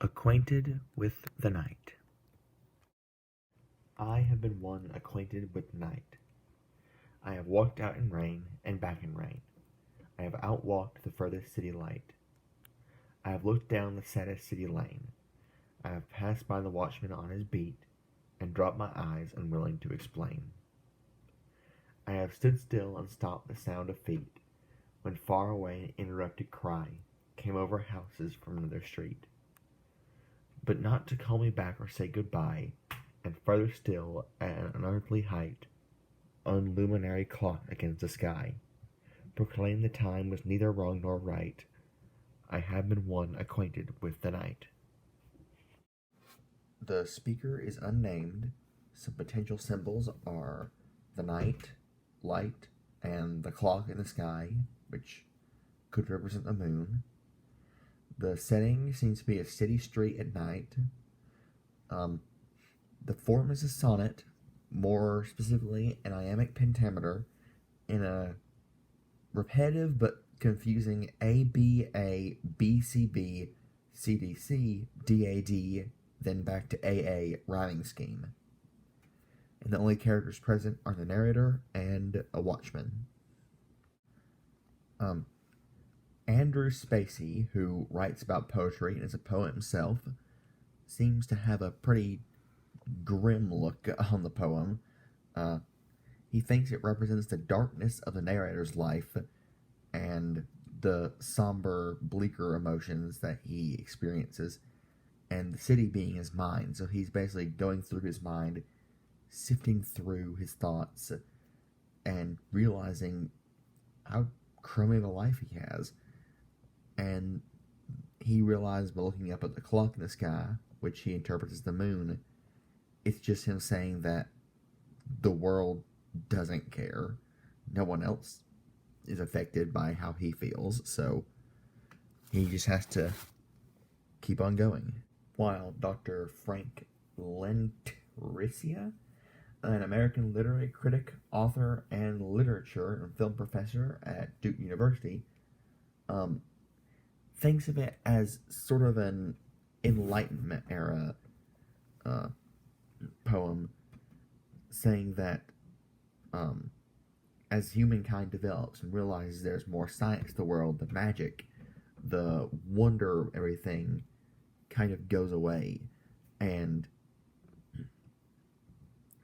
Acquainted with the night. I have been one acquainted with the night. I have walked out in rain and back in rain. I have outwalked the furthest city light. I have looked down the saddest city lane. I have passed by the watchman on his beat and dropped my eyes unwilling to explain. I have stood still and stopped the sound of feet when far away an interrupted cry came over houses from another street. But not to call me back or say goodbye, and further still, at an unearthly height, unluminary clock against the sky, proclaimed the time was neither wrong nor right. I have been one acquainted with the night. The speaker is unnamed. Some potential symbols are the night, light, and the clock in the sky, which could represent the moon. The setting seems to be a city street at night. The form is a sonnet, more specifically an iambic pentameter, in a repetitive but confusing ABA, BCB, CDC, DAD, then back to AA rhyming scheme. And the only characters present are the narrator and a watchman. Andrew Spacey, who writes about poetry and is a poet himself, seems to have a pretty grim look on the poem. He thinks it represents the darkness of the narrator's life and the somber, bleaker emotions that he experiences, and the city being his mind. So he's basically going through his mind, sifting through his thoughts, and realizing how crummy of a life he has. And he realized by looking up at the clock in the sky, which he interprets as the moon, it's just him saying that the world doesn't care. No one else is affected by how he feels, so he just has to keep on going. While Dr. Frank Lentricia, an American literary critic, author, and literature and film professor at Duke University, thinks of it as sort of an Enlightenment era poem, saying that as humankind develops and realizes there's more science to the world, the magic, the wonder of everything kind of goes away, and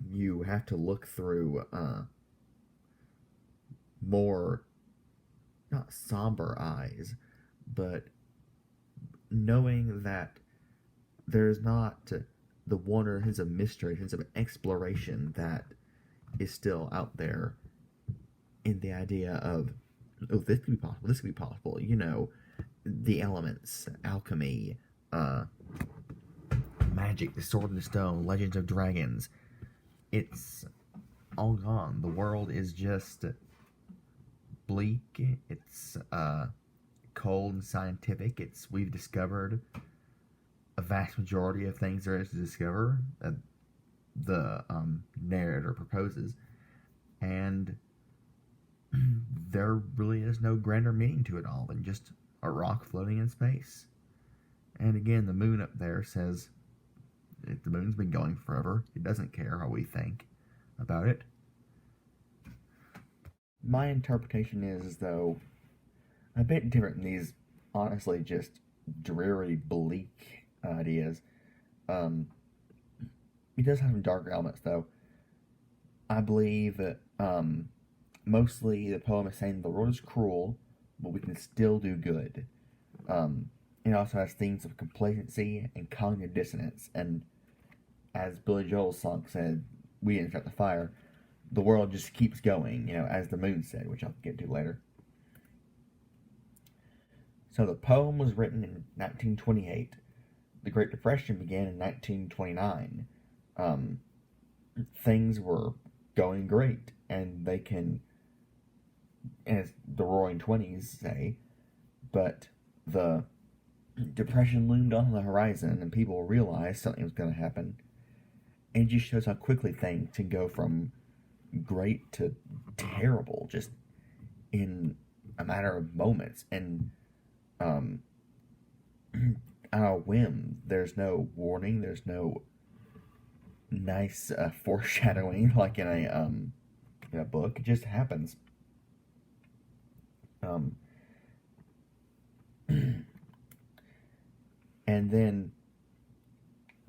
you have to look through more, not somber eyes, but knowing that there's not the wonder, sense of mystery, sense of exploration that is still out there in the idea of, oh, this could be possible, the elements, alchemy, magic, the sword and the stone, legends of dragons. It's all gone. The world is just bleak. It's cold and scientific. We've discovered a vast majority of things there is to discover that the narrator proposes, and there really is no grander meaning to it all than just a rock floating in space. And again, the moon up there says the moon's been going forever. It doesn't care how we think about it. My interpretation is, though, a bit different than these honestly just dreary, bleak ideas. It does have some darker elements, though. I believe that mostly the poem is saying the world is cruel, but we can still do good. It also has themes of complacency and cognitive dissonance, and as Billy Joel's song said, we didn't start the fire, the world just keeps going, as the moon said, which I'll get to later. So the poem was written in 1928. The Great Depression began in 1929. Things were going great, and they can, as the Roaring Twenties say, but the Depression loomed on the horizon, and people realized something was going to happen. And it just shows how quickly things can go from great to terrible, just in a matter of moments. And on a whim. There's no warning. There's no nice foreshadowing like in a book. It just happens. Um, and then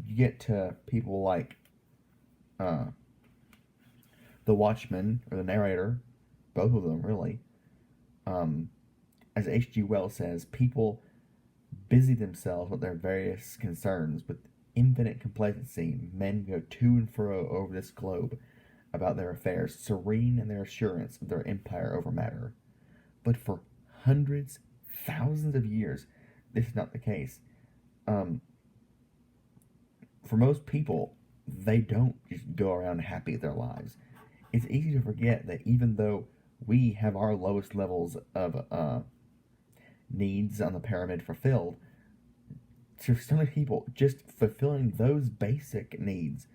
you get to people like uh, the Watchman or the narrator, both of them really. Um, as H.G. Wells says, people busy themselves with their various concerns. With infinite complacency, men go to and fro over this globe about their affairs, serene in their assurance of their empire over matter. But for hundreds, thousands of years, this is not the case. Um, for most people, they don't just go around happy with their lives. It's easy to forget that even though we have our lowest levels of needs on the pyramid fulfilled, to so many people, just fulfilling those basic needs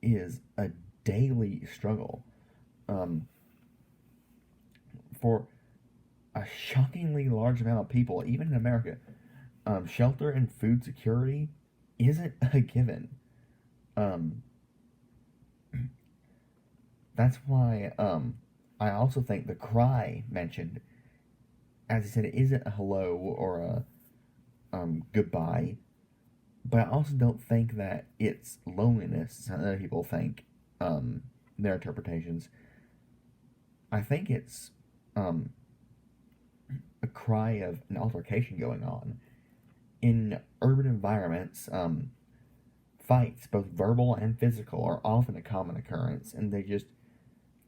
is a daily struggle. Um, for a shockingly large amount of people, even in America, shelter and food security isn't a given. Um, that's why I also think the cry mentioned, as I said, it isn't a hello or a goodbye, but I also don't think that it's loneliness, as other people think, their interpretations. I think it's um, a cry of an altercation going on. In urban environments, fights, both verbal and physical, are often a common occurrence, and they just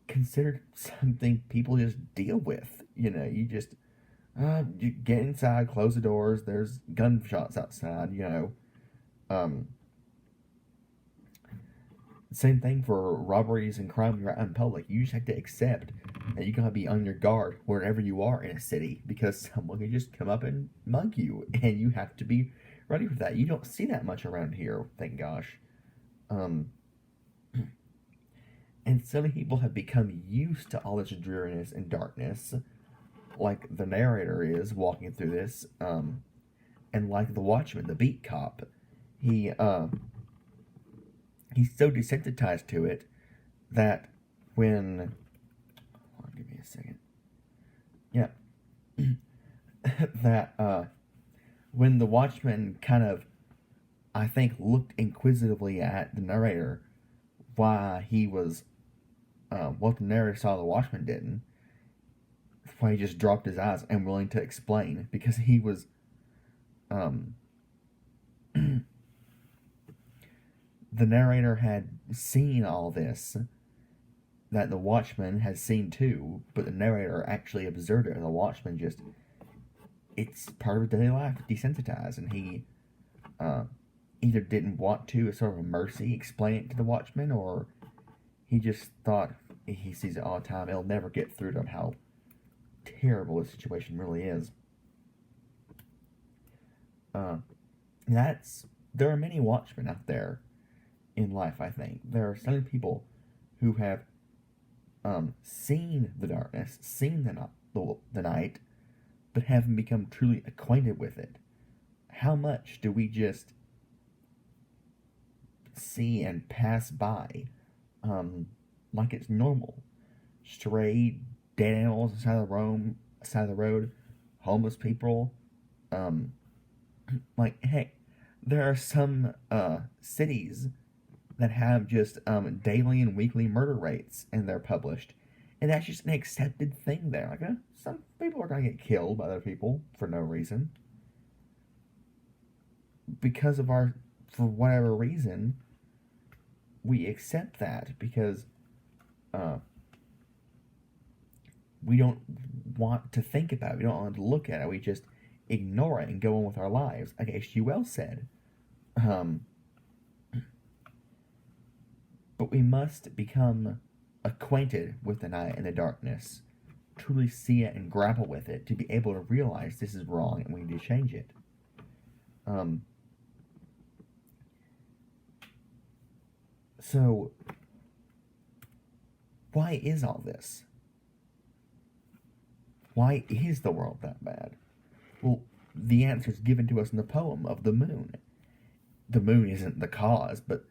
considered something people just deal with. You get inside, close the doors. There's gunshots outside. Um, Same thing for robberies and crime when you're out in public. You just have to accept that you gotta be on your guard wherever you are in a city because someone can just come up and mug you, and you have to be ready for that. You don't see that much around here, thank gosh. Um, and so many people have become used to all this dreariness and darkness, like the narrator is walking through this, and like the Watchman, the beat cop, he he's so desensitized to it that when hold on, give me a second. Yeah. that when the Watchman kind of, I think, looked inquisitively at the narrator, why he was what the narrator saw the Watchman didn't, why he just dropped his eyes and willing to explain, because he was um the narrator had seen all this that the Watchman has seen too, but the narrator actually observed it, and the Watchman just, it's part of his daily life, desensitized, and he either didn't want to, as sort of a mercy, explain it to the Watchman, or he just thought, he sees it all the time, it'll never get through to him how terrible the situation really is. There are many Watchmen out there in life, I think. There are so many people who have seen the darkness, seen the night, but haven't become truly acquainted with it. How much do we just see and pass by like it's normal? Stray, dead animals side of the road, homeless people. Like, heck, there are some cities that have just daily and weekly murder rates, and they're published, and that's just an accepted thing there. Like, some people are gonna get killed by other people for no reason, because of for whatever reason, we accept that because we don't want to think about it, we don't want to look at it, we just ignore it and go on with our lives, like H.G. Wells said. But we must become acquainted with the night and the darkness, truly see it and grapple with it, to be able to realize this is wrong and we need to change it. So, why is all this? Why is the world that bad? Well, the answer is given to us in the poem of the moon. The moon isn't the cause, but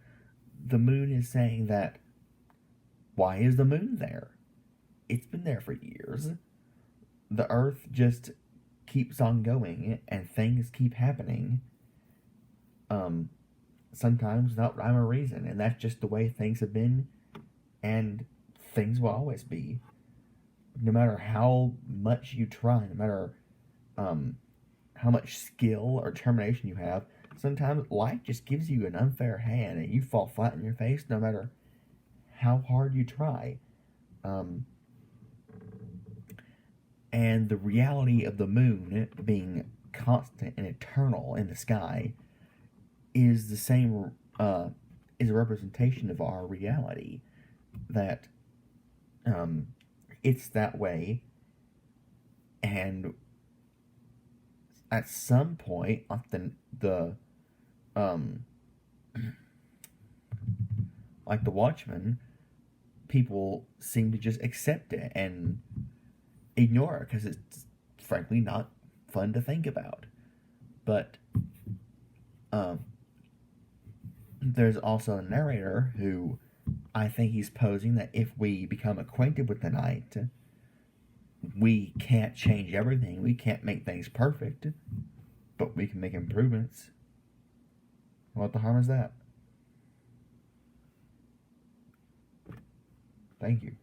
the moon is saying that, why is the moon there? It's been there for years. The earth just keeps on going and things keep happening. Sometimes without rhyme or reason, and that's just the way things have been, and things will always be. No matter how much you try, no matter how much skill or determination you have, sometimes life just gives you an unfair hand and you fall flat on your face no matter how hard you try. And the reality of the moon being constant and eternal in the sky is the same, is a representation of our reality. That it's that way, and at some point, like like the Watchmen, people seem to just accept it and ignore it because it's frankly not fun to think about. But there's also a narrator who I think he's posing that if we become acquainted with the night, we can't change everything. We can't make things perfect, but we can make improvements. What the harm is that? Thank you.